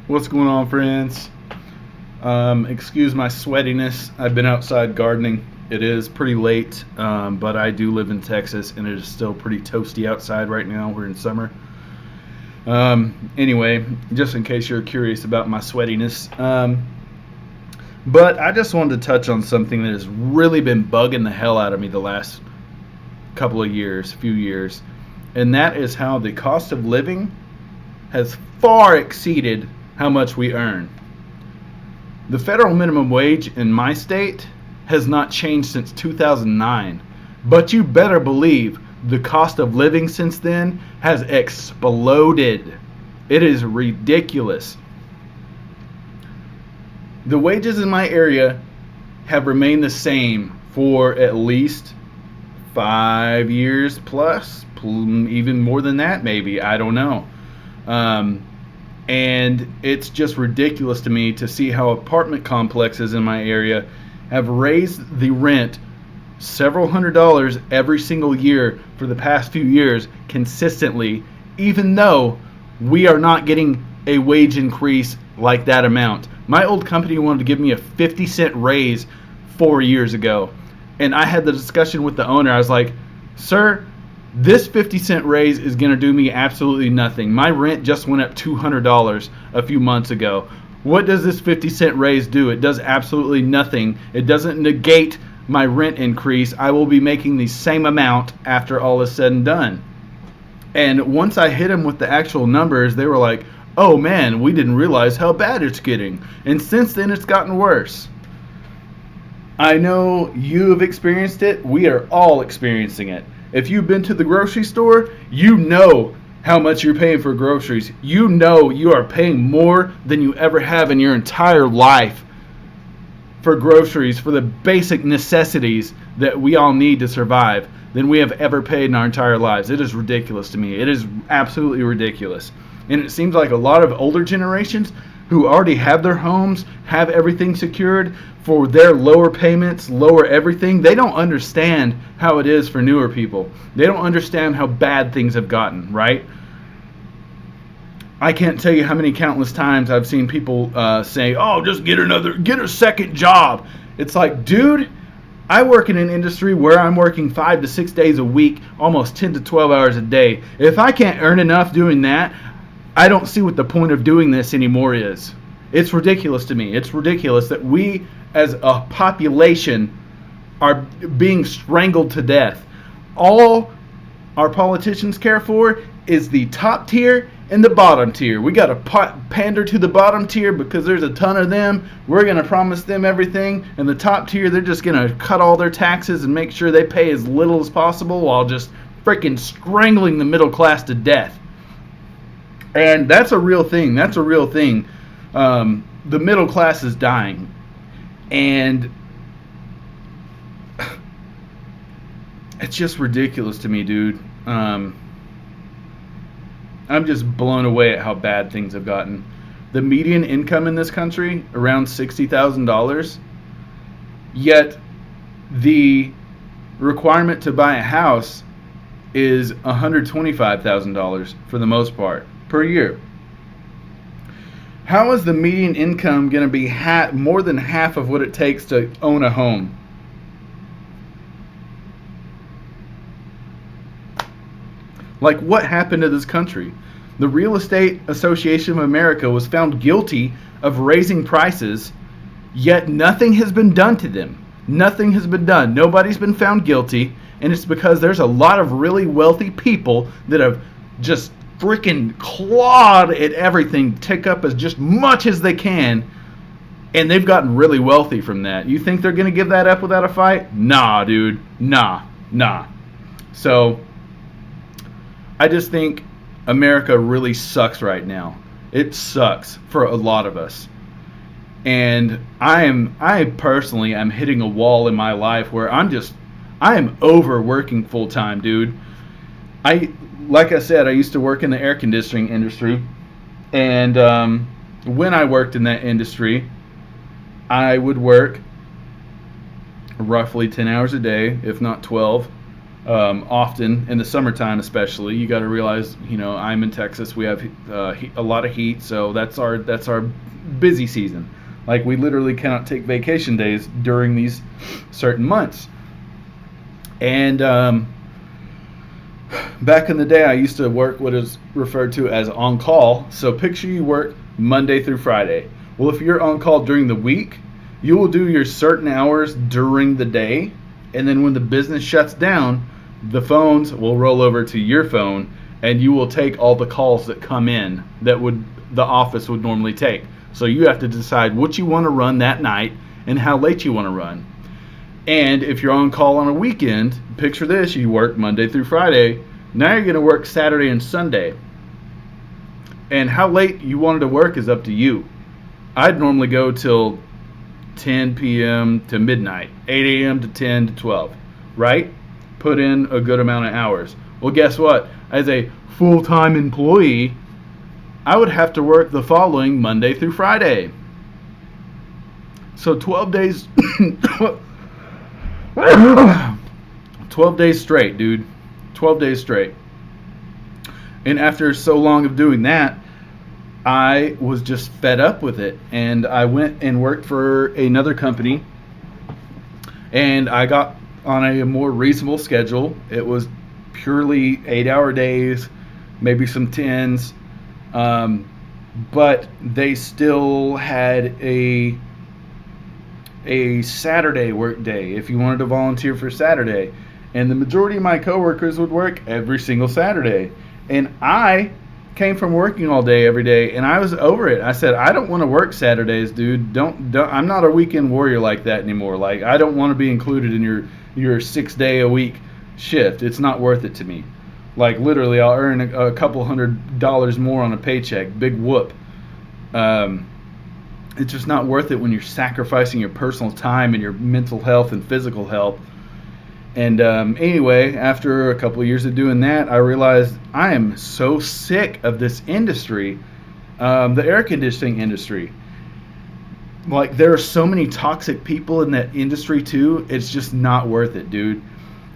What's going on, friends? Excuse my sweatiness. I've been outside gardening. It is pretty late, but I do live in Texas, and it is still pretty toasty outside right now. We're in summer. Anyway, just in case you're curious about my sweatiness. But I just wanted to touch on something that has really been bugging the hell out of me the last few years, and that is how the cost of living has far exceeded how much we earn. The federal minimum wage in my state has not changed since 2009, but you better believe the cost of living since then has exploded. It is ridiculous. The wages in my area have remained the same for at least 5 years plus, even more than that maybe, I don't know. And it's just ridiculous to me to see how apartment complexes in my area have raised the rent several $100s every single year for the past few years consistently, even though we are not getting a wage increase like that amount. My old company wanted to give me a 50-cent raise 4 years ago, and I had the discussion with the owner. I was like, sir, this 50-cent raise is going to do me absolutely nothing. My rent just went up $200 a few months ago. What does this 50-cent raise do? It does absolutely nothing. It doesn't negate my rent increase. I will be making the same amount after all is said and done. And once I hit them with the actual numbers, they were like, oh man, we didn't realize how bad it's getting. And since then, it's gotten worse. I know you have experienced it. We are all experiencing it. If you've been to the grocery store, you know how much you're paying for groceries. You know you are paying more than you ever have in your entire life for groceries, for the basic necessities that we all need to survive, than we have ever paid in our entire lives. It is ridiculous to me. It is absolutely ridiculous. And it seems like a lot of older generations who already have their homes, have everything secured for their lower payments, lower everything, they don't understand how it is for newer people. They don't understand how bad things have gotten, right? I can't tell you how many countless times I've seen people say, oh, just get a second job. It's like, dude, I work in an industry where I'm working 5 to 6 days a week, almost 10 to 12 hours a day. If I can't earn enough doing that, I don't see what the point of doing this anymore is. It's ridiculous to me. It's ridiculous that we as a population are being strangled to death. All our politicians care for is the top tier and the bottom tier. We got to pander to the bottom tier because there's a ton of them. We're going to promise them everything. And the top tier, they're just going to cut all their taxes and make sure they pay as little as possible while just freaking strangling the middle class to death. And that's a real thing. That's a real thing. The middle class is dying. And it's just ridiculous to me, dude. I'm just blown away at how bad things have gotten. The median income in this country, around $60,000. Yet the requirement to buy a house is $125,000 for the most part per year. How is the median income going to be more than half of what it takes to own a home? Like, what happened to this country? The Real Estate Association of America was found guilty of raising prices, yet nothing has been done to them. Nothing has been done. Nobody's been found guilty, and it's because there's a lot of really wealthy people that have just freaking clawed at everything, take up as just much as they can, and they've gotten really wealthy from that. You think they're going to give that up without a fight? Nah, dude. Nah. So I just think America really sucks right now. It sucks for a lot of us. And I personally am hitting a wall in my life where I am over working full time, dude. Like I said, I used to work in the air conditioning industry, and when I worked in that industry, I would work roughly 10 hours a day, if not 12, often in the summertime, especially. You got to realize, you know, I'm in Texas. We have a lot of heat, so that's our busy season. Like, we literally cannot take vacation days during these certain months. And back in the day, I used to work what is referred to as on call. So picture you work Monday through Friday. Well, if you're on call during the week, you will do your certain hours during the day, and then when the business shuts down, the phones will roll over to your phone, and you will take all the calls that come in that the office would normally take. So you have to decide what you want to run that night and how late you want to run. And if you're on call on a weekend, picture this: you work Monday through Friday. Now you're going to work Saturday and Sunday. And how late you wanted to work is up to you. I'd normally go till 10 p.m. to midnight, 8 a.m. to 10 to 12, right? Put in a good amount of hours. Well, guess what? As a full-time employee, I would have to work the following Monday through Friday. So 12 days 12 days straight, dude. 12 days straight. And after so long of doing that, I was just fed up with it. And I went and worked for another company. And I got on a more reasonable schedule. It was purely 8-hour days, maybe some 10s. But they still had a Saturday work day if you wanted to volunteer for Saturday. And the majority of my coworkers would work every single Saturday. And I came from working all day every day, and I was over it. I said, I don't want to work Saturdays, dude. Don't I'm not a weekend warrior like that anymore. Like, I don't want to be included in your 6-day-a-week shift. It's not worth it to me. Like, literally, I'll earn a couple $100 more on a paycheck. Big whoop. It's just not worth it when you're sacrificing your personal time and your mental health and physical health. And anyway, after a couple of years of doing that, I realized I am so sick of this industry, the air conditioning industry. Like, there are so many toxic people in that industry too. It's just not worth it, dude.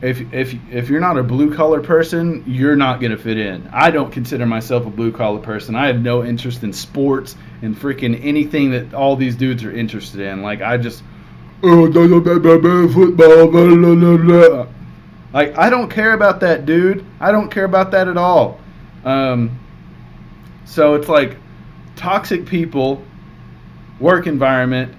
If you're not a blue collar person, you're not gonna fit in. I don't consider myself a blue collar person. I have no interest in sports and freaking anything that all these dudes are interested in. Like, I just football, blah, blah, blah, blah. Like, I don't care about that, dude. I don't care about that at all. So it's like toxic people, work environment,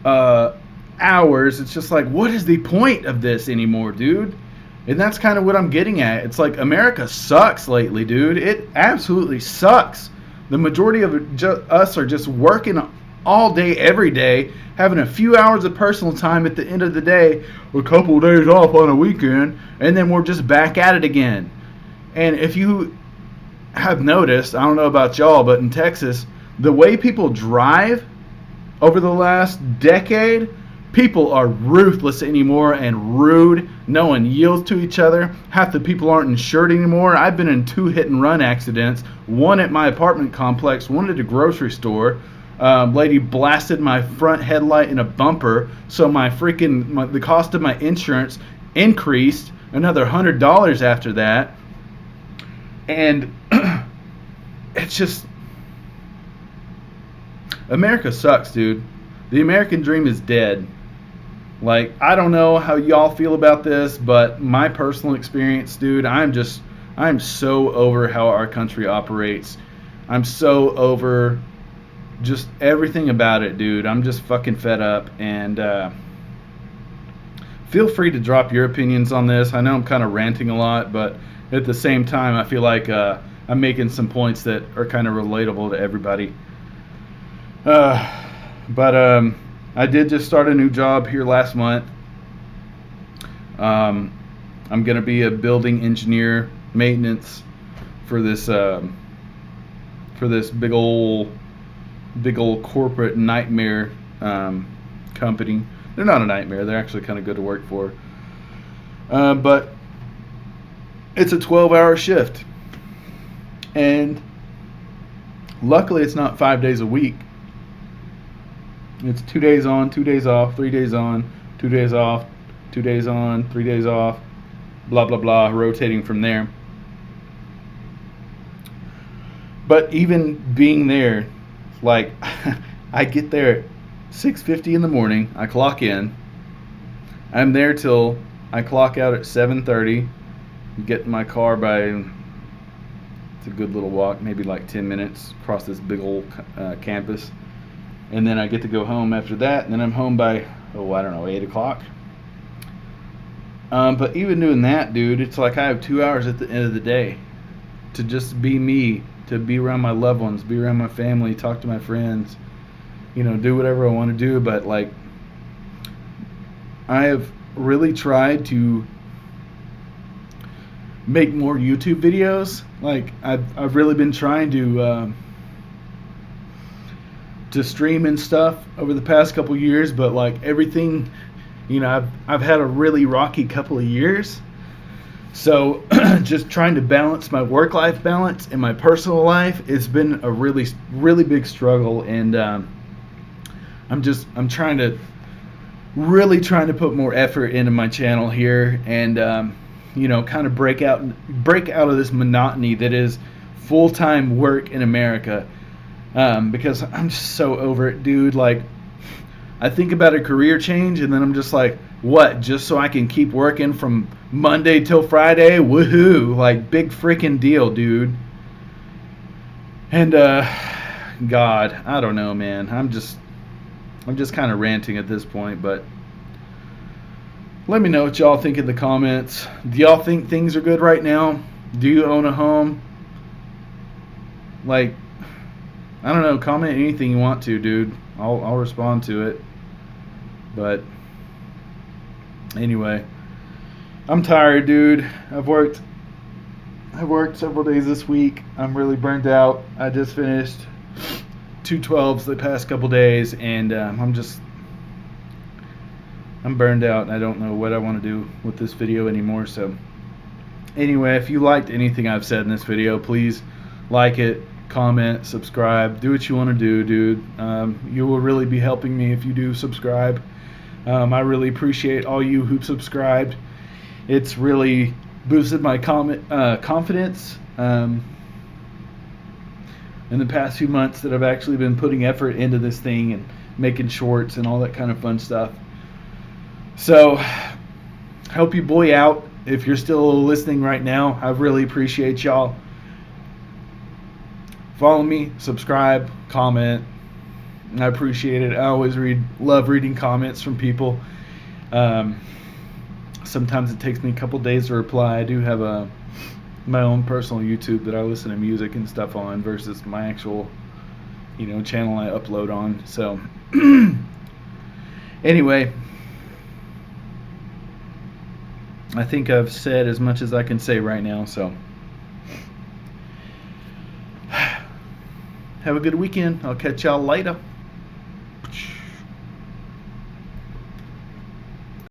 hours. It's just like, what is the point of this anymore, dude? And that's kind of what I'm getting at. It's like, America sucks lately, dude. It absolutely sucks. The majority of us are just working all day, every day, having a few hours of personal time at the end of the day, a couple of days off on a weekend, and then we're just back at it again. And if you have noticed, I don't know about y'all, but in Texas, the way people drive over the last decade, people are ruthless anymore and rude. No one yields to each other. Half the people aren't insured anymore. I've been in 2 hit-and-run accidents, one at my apartment complex, one at a grocery store. Lady blasted my front headlight in a bumper, so the cost of my insurance increased another $100 after that. And it's just, America sucks, dude. The American dream is dead. Like, I don't know how y'all feel about this, but my personal experience, dude, I'm so over how our country operates. I'm so over just everything about it, dude. I'm just fucking fed up. And feel free to drop your opinions on this. I know I'm kind of ranting a lot, but at the same time, I feel like I'm making some points that are kind of relatable to everybody. But I did just start a new job here last month. I'm going to be a building engineer, maintenance for this big old corporate nightmare company. They're not a nightmare. They're actually kind of good to work for. But it's a 12-hour shift. And luckily it's not 5 days a week. It's 2 days on, 2 days off, 3 days on, 2 days off, 2 days on, 3 days off. blah blah blah, rotating from there. But even being there, like I get there at 6:50 in the morning, I clock in, I'm there till I clock out at 7:30, get in my car by, it's a good little walk, maybe like 10 minutes across this big old campus, and then I get to go home after that, and then I'm home by, I don't know, 8 o'clock. But even doing that, dude, it's like I have 2 hours at the end of the day to just be me, to be around my loved ones, be around my family, talk to my friends, do whatever I want to do. But like, I have really tried to make more YouTube videos. Like I've really been trying to stream and stuff over the past couple years, but like everything, I've had a really rocky couple of years. So just trying to balance my work-life balance and my personal life, it's been a really, really big struggle. And I'm trying to put more effort into my channel here, and kind of break out of this monotony that is full-time work in America. Because I'm just so over it, dude. Like, I think about a career change, and then I'm just like, what? Just so I can keep working from Monday till Friday? Woohoo! Like, big freaking deal, dude. And God, I don't know, man. I'm just kind of ranting at this point, but let me know what y'all think in the comments. Do y'all think things are good right now? Do you own a home? Like, I don't know, comment anything you want to, dude. I'll respond to it. But anyway, I'm tired, dude. I've worked several days this week. I'm really burnt out. I just finished 212s the past couple days, and I'm burned out, and I don't know what I want to do with this video anymore. So anyway, if you liked anything I've said in this video, please like it, comment, subscribe, do what you want to do, dude. You will really be helping me if you do subscribe. I really appreciate all you who've subscribed. It's really boosted my confidence in the past few months that I've actually been putting effort into this thing and making shorts and all that kind of fun stuff. So help you boy out. If you're still listening right now, I really appreciate y'all. Follow me, subscribe, comment. I appreciate it. I always love reading comments from people. Sometimes it takes me a couple days to reply. I do have my own personal YouTube that I listen to music and stuff on versus my actual, channel I upload on. So anyway, I think I've said as much as I can say right now. So have a good weekend. I'll catch y'all later.